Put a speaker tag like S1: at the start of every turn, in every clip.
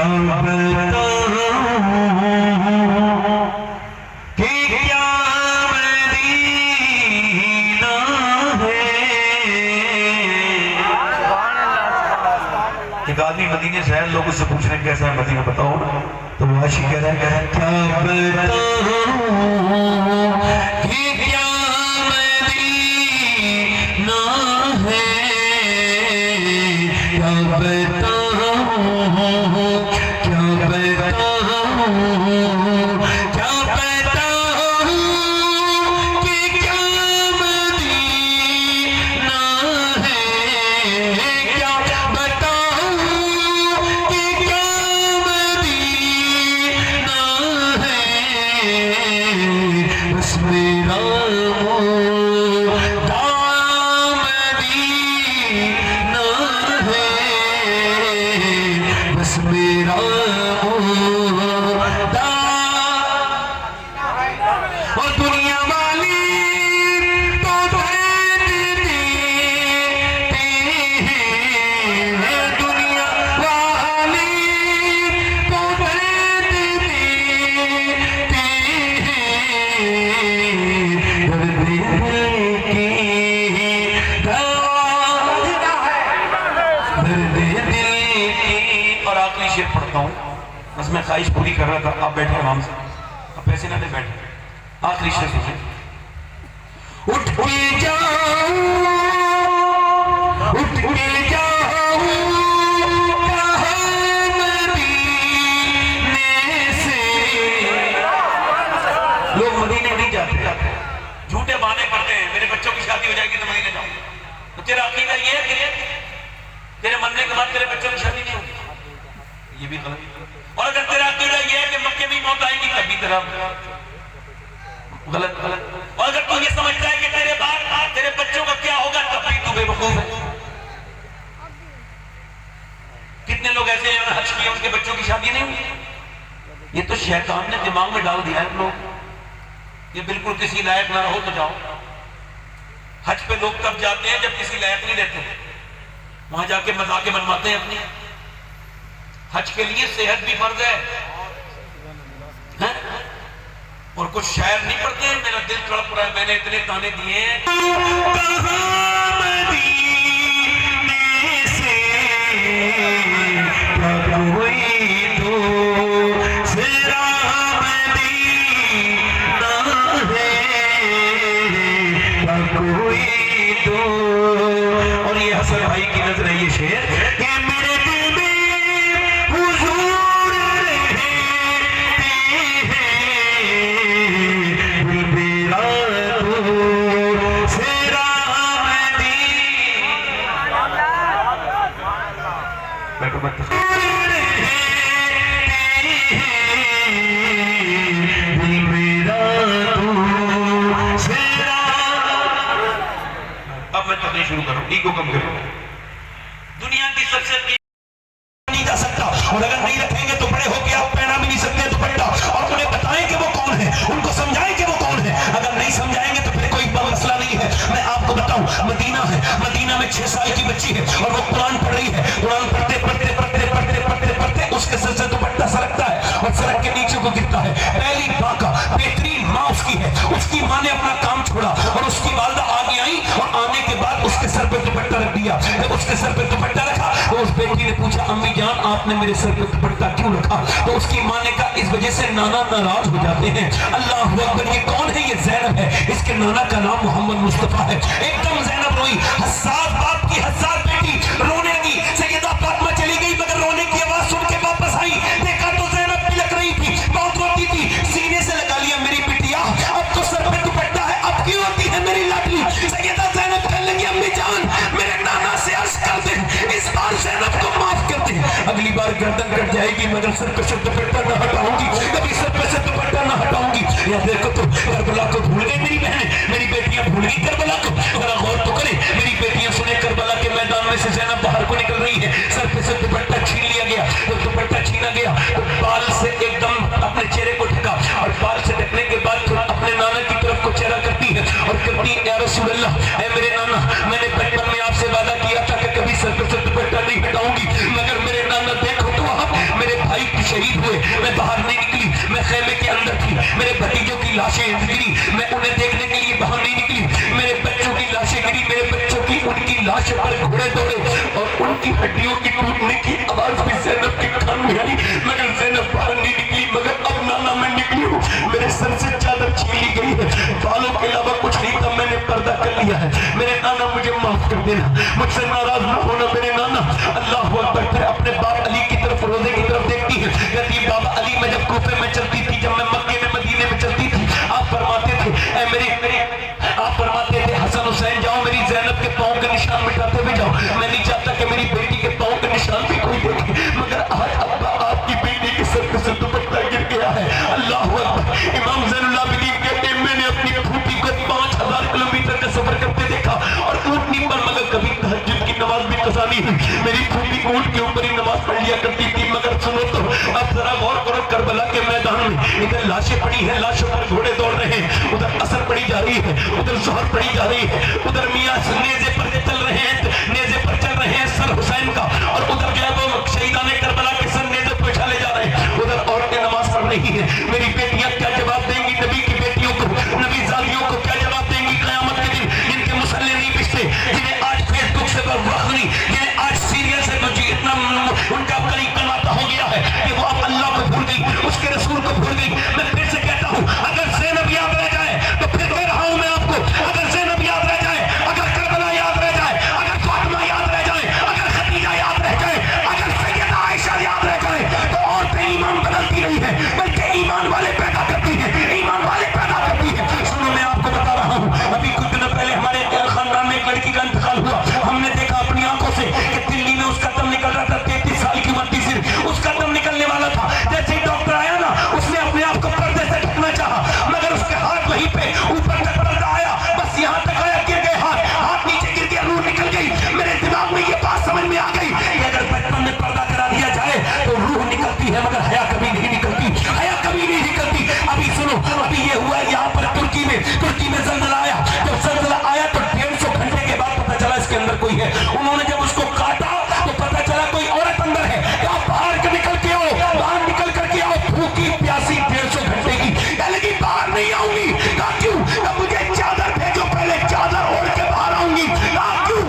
S1: एक आदमी मदीने से है, लोग उससे पूछ रहे हैं कैसा है मदीना बताओ ना, तो वो आशिक कह रहा है क्या बताऊं कि क्या मदीना है, क्या बताऊं क्या बताऊं क्या बताऊं कि क्या मदीना है, क्या पढ़ता हूँ बस, मैं ख्वाहिश पूरी कर रहा था। आप बैठे आराम से, आप पैसे ना दे बैठे। आखिरी शेर सुनिए। उठ के जाऊं उठ के जाऊं मदीने से, लोग मदीने नहीं जाते, झूठे बहाने करते हैं। मेरे बच्चों की शादी हो जाएगी तो मदीने जाऊंगा। तो तेरा अकीदा ये है कि तेरे मरने के बाद तेरे बच्चों की शादी नहीं होगी, ये भी गलत। और अगर तेरा अकीदा ये है कि मक्के में मौत आएगी तब भी तेरा गलत। और अगर तू ये समझता है कि तेरे बाद तेरे बच्चों का क्या होगा तब भी तू बेवकूफ है। कितने लोग ऐसे हैं हज किए उनके बच्चों की शादी नहीं हुई? ये तो शैतान ने दिमाग में डाल दिया है लोग, ये बिल्कुल किसी लायक ना रहो तो जाओ। हज पे लोग तब जाते हैं जब किसी लायक नहीं रहते, वहां जाके मजाके मनवाते हैं अपनी। हज के लिए सेहत भी फर्ज है, और कुछ शायर नहीं पढ़ते हैं मेरा दिल तड़प रहा है, मैंने इतने ताने दिए हैं। और ये हसन भाई की नजर है ये शेर कि मेरे दिल में हुजूर रहते हैं, दिल मेरा तो सेरा शुरू करो, ईगो कम करो। दुनिया की सबसे नहीं जा सकता, और अगर नहीं रखेंगे तो बड़े होके आप पहना भी नहीं सकते दुपट्टा। और उन्हें बताएं कि वो कौन है, उनको समझाएं कि वो कौन है। अगर नहीं समझाएंगे तो फिर कोई मसला नहीं है। मैं आपको बताऊं, मदीना है, मदीना में 6 साल की बच्ची है और वो कुरान पढ़ रही है। कुरान पढ़ते पढ़ते पढ़ते पढ़ते पढ़ते पढ़ते उसके सर से दुपट्टा सरकता है और सड़क के नीचे को गिरता है। पहली बाका बेहतरीन माँ उसकी है, उसकी माँ ने अपना काम छोड़ा और उसकी वालदा आगे आई और आने के बाद उसके सर पे दुपट्टा रख दिया। जब उसके सर पे दुपट्टा रखा तो उस बेटी ने पूछा, अम्मी जान आपने मेरे सर पे दुपट्टा क्यों रखा? तो उसकी माँ ने कहा, इस वजह से नाना नाराज हो जाते हैं। अल्लाह अकबर, ये कौन है? ये ज़ैनब है, इसके नाना का नाम मोहम्मद मुस्तफा है। एकदम ज़ैनब रोई, हज़ार बाप की हज़ार बेटी रोने लगी। सैयदा फातिमा चली गई मगर रोने की आवाज सुन के वापस आई, देखा तो ज़ैनब बिलक रही थी, बहुत रोती थी। सीने से लगा लिया, मेरी बिटिया अब तो सर पे दुपट्टा है, अब क्यों होती है मेरी लाडली? सैयदा ज़ैनब कहने लगी, अम्मी जान मेरे नाना से अर्ज कर दे, इस बार ज़ैनब को माफ कर दे, अगली बार गर्दन कट जाएगी मगर सर पे से दुपट्टा न हटाऊंगी, कभी सर पे से दुपट्टा न हटाऊंगी। या देखो तो करबला को भूल गई मेरी बहन, मेरी बेटियां भूल गई करबला को। जरा गौर तो करे, मेरी बेटियां सुने करबला के मैदान में से ज़ैनब बाहर को निकल रही है, सर पे से दुपट्टा छीन लिया गया। तो दुपट्टा छीना गया तो बाल से एकदम अपने चेहरे को ढका, और बाल से ढकने के बाद अपने नाना की तरफ को चेहरा करती है और कहती है, या रसूल अल्लाह, ऐ मेरे नाना, मैंने बचपन में आपसे वादा किया था कि कभी सर पे से दुपट्टा नहीं हटाऊंगी, मगर मेरे नाना देखो तो आप मेरे भाई मैं खेमे के अंदर थी, मेरे भतीजों की लाशें गिरी, मैं उन्हें देखने के लिए बाहर नहीं निकली। मेरे बच्चों की लाशें गिरी, मेरे बच्चों की उनकी लाशों पर घोड़े दौड़े और उनकी हड्डियों की टूटने की आवाज भी ज़ैनब के कान में आई, मगर ज़ैनब बाहर नहीं निकली। मगर अब नाना मैं निकली हूँ, मेरे सर से चादर छीन ली गई है, बालों के अलावा कुछ नहीं था, मैंने पर्दा कर लिया है। मेरे नाना मुझे माफ कर देना, मुझसे नाराज ना होना मेरे नाना। अल्लाह अकबर। फिर अपने बाप अली की तरफ, रोजे की तरफ देखती है, कहती बाबा अली मैं जब कूफे में चलती थी, जब मैं मक्के में मदीने में चलती थी, आप फरमाते थे आप फरमाते थे हसन हुसैन जाओ मेरी ज़ैनब के पाँव के निशान मिटाते हुए जाओ। मैं नहीं चाहता कि मेरी बेटी के पाँव के निशान भी कोई देखे, मगर आज अब्बा आपकी बेटी के सर पे से दुपट्टा गिर गया है। अल्लाह अकबर। इमाम ज़ैनुल आबिदीन कहते हैं मैंने अपनी फूफी को 5000 किलोमीटर का सफर करते देखा और ऊँटनी पर, मगर कभी तहज्जुद की नमाज भी कसा नहीं हुई। मेरी फूफी ऊँट के ऊपर ही नमाज पढ़ लिया करती थी। मगर सुनो तो अब जरा गौर करो, करबला के मैदान में इधर लाशें पड़ी हैं, लाशों पर घोड़े दौड़ रहे हैं, उधर असर पड़ी जा रही है, उधर जोहर पड़ी जा रही है, उधर मियाँ नेज़े पर चल रहे हैं, नेज़े पर चल रहे हैं सर हुसैन का, और उधर जो है वो शहीदाने करबला के सर नेज़े पर उछाले जा रहे हैं, उधर औरतें नमाज पढ़ रही हैं। मेरी बेटियां क्या जवाब देंगी नबी की बेटियों को, नबी जालियों को क्या जवाब देंगी क़यामत के दिन, जिनके मुसल्ले नहीं पिछते, जिन्हें आज फेसबुक से वक्री, जिन्हें आज सीरियल से इतना उनका करीब नाता हो गया है कि वो अब अल्लाह को भूल गई, उसके रसूल को भूल गई। मैं फिर से कहता हूँ, अगर ज़ैनब याद रह जाए तो फिर कह रहा हूँ मैं आपको, अगर ज़ैनब याद रह जाए, अगर करबला याद रह जाए, अगर फातिमा याद रह जाए, अगर खदीजा याद रह जाए, अगर सैयदा आयशा याद रह जाए, तो औरतें ईमान बदलती नहीं है, बल्कि ईमान वाले पैदा करती है, ईमान वाले पैदा करती है। सुनो मैं आपको बता रहा हूँ, अभी कुछ दिन पहले हमारे खानदान में एक लड़की का इंतकाल हुआ। हमने देखा अपनी आंखों से कि दिल्ली में उसका दम निकल रहा था, 33 साल की उम्र थी, उसका दम निकलने वाला था। जैसे ही डॉक्टर आया ना, उसने अपने आप को पर्दे से ढकना चाहा, मगर उसके हाथ वहीं पे ऊपर तक पर्दा आया, बस यहाँ तक आया, गिर गए हाथ नीचे गिर गया, रूह निकल गई। मेरे दिमाग में ये बात समझ में आ गई कि अगर बचपन में पर्दा करा दिया जाए तो रूह निकलती है, मगर हया कभी नहीं निकलती, हया कभी नहीं निकलती। अभी सुनो, अभी ये हुआ यहाँ पर तुर्की में ज़ल्ज़ला आया। जब ज़ल्ज़ला आया तो 150 घंटे के बाद पता चला इसके अंदर कोई है। उन्होंने जब उसको काटा तो पता चला कोई औरत अंदर है। आप बाहर निकल के आओ, बाहर निकल करके आओ, भूखी प्यासी 150 घंटे की, लगी बाहर नहीं आऊंगी। कहा क्यों? मुझे चादर भेजो, पहले चादर ओढ़ के बाहर आऊंगी। कहा क्यों?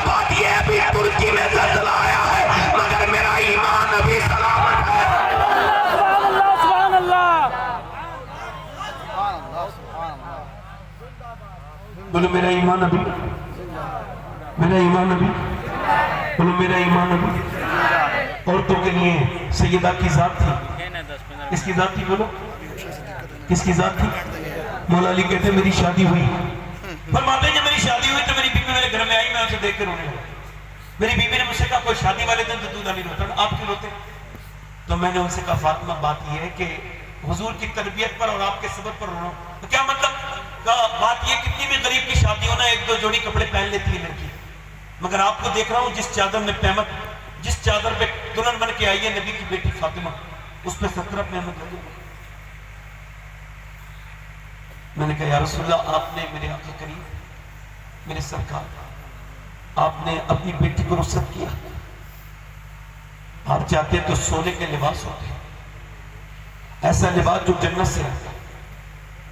S1: बात ये अभी तुर्की में ज़ल्ज़ला आया है, मगर मेरा ईमान अभी सलामत है। बोलो मेरा ईमान अभी, मेरा ईमान अभी, बोलो मेरा ईमान अभी। औरतों के लिए सैयदा की जात थी, किसकी जात थी? बोलो किसकी जात थी? मौला अली कहते मेरी शादी हुई, फरमाते जब मेरी शादी हुई तो मेरी बीवी मेरे घर में आई, मैं उसे देख कर रोने लगा। मेरी बीवी ने मुझसे कहा कोई शादी वाले दिन तो दूल्हा नहीं रोता, आप क्यों रोते? तो मैंने उनसे कहा फातिमा बात यह है कि हुजूर की तरबियत पर और आपके सबब पर रोना। तो क्या मतलब? बात ये कितनी भी गरीब की शादी होना, 1-2 जोड़ी कपड़े पहन लेती है लड़की, मगर आपको देख रहा हूँ जिस चादर में पैमत, जिस चादर पे दुल्हन बन के आई है नबी की बेटी फातिमा, उस पर 17 पैमत लगे। मैंने कहा या रसूलल्लाह, आपने मेरे आका करीम, मेरे सरकार, आपने अपनी बेटी को रुखसत किया, आप चाहते तो सोने के लिबास होते, ऐसा लिबास जो जन्नत से आता।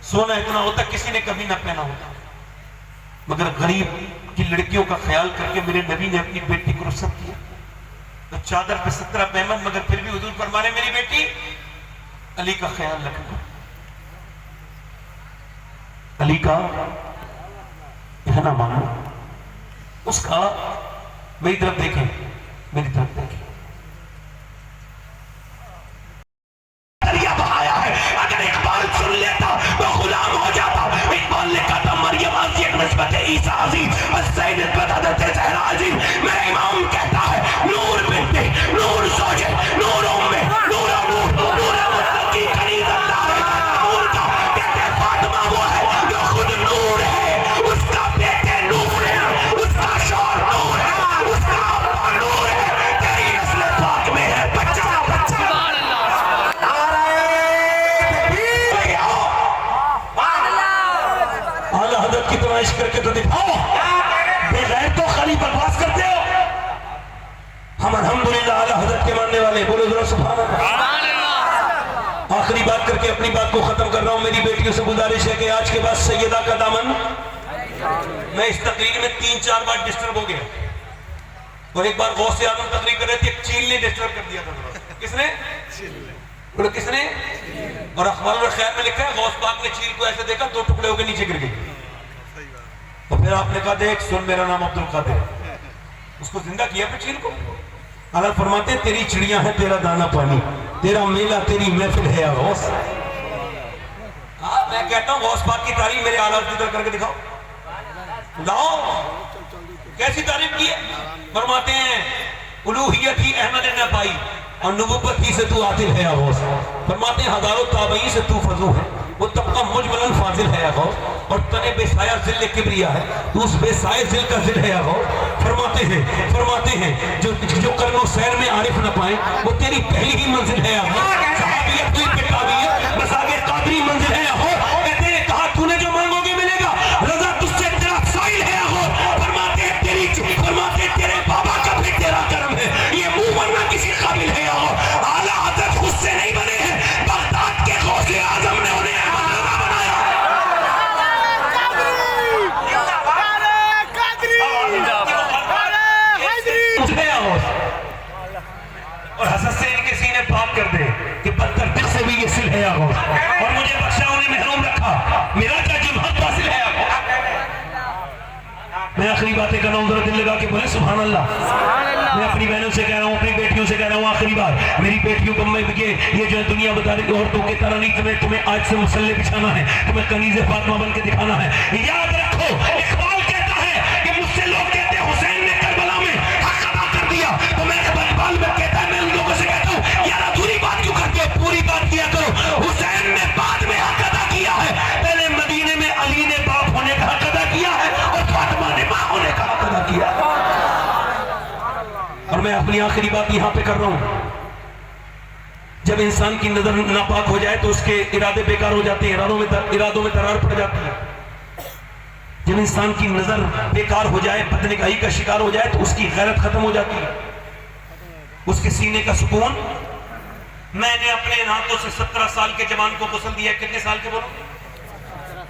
S1: सोना इतना होता किसी ने कभी ना पहना होता, मगर गरीब की लड़कियों का ख्याल करके मेरे नबी ने अपनी बेटी को रुखसत किया। तो चादर पे 17 पैमत, मगर फिर भी हुजूर फरमाने मेरी बेटी अली का ख्याल रखना, अली का कहना मानो, उसका। मेरी तरफ देखें, मेरी तरफ देखें, बहाया है। अगर इकबाल सुन लेता तो गुलाम हो जाता। इकबाल ने कहा था मरियम अज़ीज़ निस्बत ईसा अज़ीज़ सैयद निस्बत हज़रत ज़हरा अज़ीज़। मेरा इमाम कहता है नूर बिन्ते नूर ज़ौजे नूर उम्मे नूर नूर नूर मुत्तकी खलीलुल्लाह नूर का। कहते फातिमा वो है जो खुद नूर है, उसका बेटे नूर है, उसका शौहर नूर है, उसका अब्बा नूर है, तेरी नस्ल पाक में है बच्चा बच्चा। आला हज़रत की तरह इश्क करके तो दिखाओ, बेगैर तो खाली बकवास करते हो। हम अल्हम्दुलिल्लाह आला हज़रत के मानने वाले, बोलो जरा सुभान अल्लाह। आखिरी बात करके अपनी बात को खत्म कर रहा हूं। मेरी बेटियों से गुजारिश है कि आज के बाद सैयदा का दामन, मैं इस तकरीर में 3-4 बार डिस्टर्ब हो गया, और एक बार गौस आजम तकरीर कर रहे थे, एक चील ने डिस्टर्ब कर दिया था। किसने? किसने? और अखबार में खैर में लिखा है गौस पाक ने चील को ऐसे देखा, 2 टुकड़े होकर नीचे गिर गई। और फिर आपने कहा देख सुन, मेरा नाम अब्दुल कादिर, उसको जिंदा किया फिर चील को। अल्लाह फरमाते तेरी चिड़ियां हैं, तेरा दाना पानी, तेरा मेला, तेरी महफिल है या गौस। मैं कहता हूँ गौस पाक की तारीफ मेरे आला की तरह करके दिखाओ, लाओ कैसी तारीफ की है। फरमाते हैं उलूहियत ही अहमद ने पाई और नबुव्वत ही से तू आतिल है या गौस। फरमाते हैं हजारों ताबई से तू फजू है, वो तबका मुजमलन फाजिल है या गौस, और तने बेसाया जिल किब्रिया है, तू उस बेसाए जिल का जिल है या गौस। फरमाते हैं जो कर्नो सैर में आरिफ न पाए वो तेरी पहली ही मंजिल है या गौस। सहाबियत की किताबियत बस आगे कादरी मंजिल है या गौस। कहते हैं कहा तूने जो मांगोगे मिलेगा, रजा तुझसे तेरा साइल है या गौस। फरमाते हैं तेरे बाबा का भी तेरा करम है, ये मुंह बनना किसी काबिल है या गौस। आला हज़रत खुद से नहीं बने हैं, बगदाद के गौसे आजम ने उन्हें और हसद से इनके सीने पाक कर दे कि बदतर दिल से भी ये सिल है या गौस। और मुझे बख्शा, उन्हें महरूम रखा, मेरा क्या जिम हक हासिल है या गौस। मैं आखिरी बातें कर रहा हूँ, जरा दिल लगा के बोले सुभान अल्लाह। मैं अपनी बहनों से कह रहा हूँ, अपनी बेटियों से कह रहा हूँ, आखिरी बार मेरी बेटियों को मैं ये जो है दुनिया बता रही औरतों की तरह नहीं, तुम्हें आज से मुसल्ले बिछाना है, तुम्हें कनीज़े फातिमा बन के दिखाना है। याद रखो, इकबाल कहता है कि मुझसे लोग कहते हैं हुसैन ने करबला में हक अदा कर दिया, तो मैं इकबाल में कहता है, मैं उन लोगों से कहता हूँ यार अधूरी बात क्यों करते हो, पूरी बात किया करो। हुसैन ने बाद में हक अदा किया है, पहले मदीने में अली ने बाप होने का हक अदा किया है और फातिमा ने मां होने का हक अदा किया है। और मैं अपनी आखिरी बात यहां पे कर रहा हूं, जब इंसान की नजर नापाक हो जाए तो उसके इरादे बेकार हो जाते हैं, इरादों में दरार पड़ जाती है। जब इंसान की नजर बेकार हो जाए, बदनिगाही का शिकार हो जाए, तो उसकी गैरत खत्म हो जाती है, उसके सीने का सुकून। मैंने अपने हाथों से 17 साल के जवान को गुस्ल दिया। कितने साल के बोलो?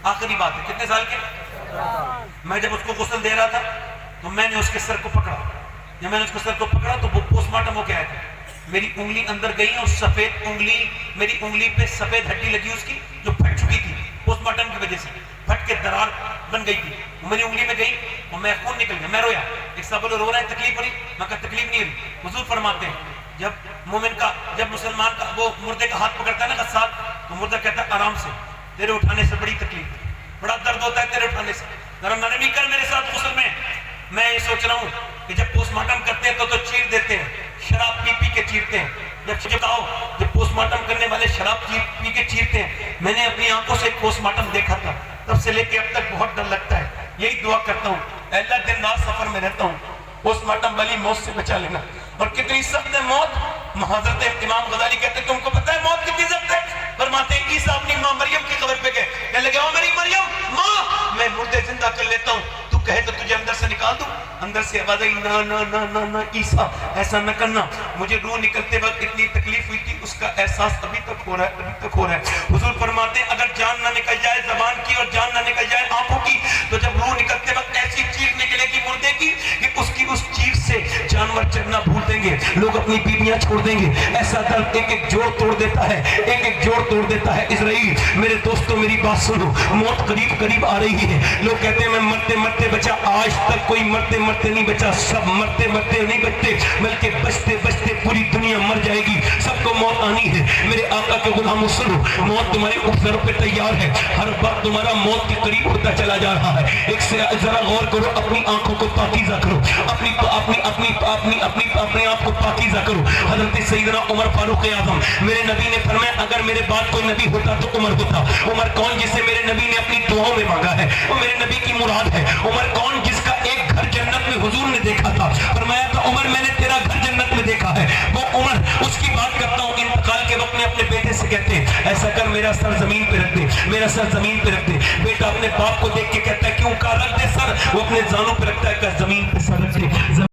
S1: आखिरी बात है, कितने साल के? मैं जब उसको गुस्ल दे रहा था तो मैंने उसके सर को पकड़ा। जब मैंने उसके सर को पकड़ा तो वो पोस्टमार्टम हो गया था, मेरी उंगली अंदर गई और सफेद उंगली, मेरी उंगली पे सफेद हड्डी लगी उसकी, जो फट चुकी थी पोस्टमार्टम की वजह से, फट के दरार बन गई थी, मेरी उंगली में गई और मैं खून निकल गया। मैं रोया। एक साहब बोले रो रहा है, तकलीफ हो रही? मैं कहा तकलीफ नहीं हो रही। हुजूर फरमाते हैं जब मुसलमान का वो मुर्दे का हाथ पकड़ता है ना गस्साल, तो मुर्दा कहता है आराम से, तेरे उठाने से बड़ी तकलीफ है, बड़ा दर्द होता है तेरे उठाने से, नरम नरमी कर मेरे साथ गुस्ल में। मैं ये सोच रहा हूँ कि जब पोस्टमार्टम करते हैं तो चीर देते हैं, शराब पी के चीरते हैं। जब पोस्टमार्टम करने वाले शराब पी के चीरते हैं, मैंने अपनी आंखों से पोस्टमार्टम देखा था, तब से लेके अब तक बहुत डर लगता है। यही दुआ करता हूँ, अल्लाह दिन रात सफर में रहता हूँ, पोस्टमार्टम वाली मौत से बचा लेना। और कितनी सख्त है मौत। हज़रत इमाम गज़ाली कहते हैं तुमको पता है मौत कितनी सख्त है? फरमाते हैं ईसा अपनी माँ मरियम की कब्र पे गए, कहने लगे ओ मेरी मरियम माँ, मैं मुर्दे जिंदा कर लेता हूँ, तू कहे तो तुझे अंदर से निकाल दूं। अंदर से आवाज आई ना ना ना ना ना ईसा ऐसा न करना, मुझे रूह निकलते वक्त इतनी तकलीफ हुई थी, उसका एहसास अभी तक हो रहा है, अभी तक हो रहा है। हुजूर फरमाते हैं अगर जान ना निकल जाए जबान की और जान ना निकल जाए आंखों की, तो जब रूह निकलते वक्त ऐसी चीख निकलेगी मुर्दे की कि उसकी उस चीख से जानवर चढ़ना भूल देंगे, लोग अपनी बीवियां छोड़ देंगे। ऐसा दर्द एक एक जोड़ तोड़ देता है, एक एक जोड़ तोड़ देता है। इज़राइल मेरे दोस्तों मेरी बात सुनो, मौत करीब करीब आ रही है। लोग कहते हैं मैं मरते मरते बचा, आज तक कोई मरते मरते नहीं बचा, सब मरते मरते नहीं बचते, बल्कि बचते बचते पूरी दुनिया मर जाएगी, सबको मौत आनी है। मेरे आका के गुलामों सुनो, मौत तुम्हारे उपसरों पे तैयार है, हर वक्त तुम्हारा मौत के करीब होता चला जा रहा है। एक से जरा गौर करो, अपनी आंखों को पाकीज़ा करो, अपनी अपनी अपनी अपनी अपनी अपने आप को पाकीज़ा करो। हजरत सैयदना उमर फारूक आज़म, मेरे नबी ने फरमाया अगर मेरे बाद कोई नबी होता तो उमर होता। उमर कौन जिसे मेरे नबी ने अपनी दुआओं में मांगा है, वो मेरे नबी की मुराद है। उमर कौन जिसका एक घर जन्नत में हुजूर ने देखा था, फरमाया था उमर मैंने तेरा घर जन्नत में देखा है। वो उमर, उसकी बात करता हूँ, इंतकाल के वक्त में अपने बेटे से कहते हैं ऐसा कर मेरा सर जमीन पे रख दे, मेरा सर जमीन पे रख दे। बेटा अपने बाप को देख के कहता है क्यों? का रख दे सर। वो अपने जानों पे रखता है, जमीन पे सर रख दे।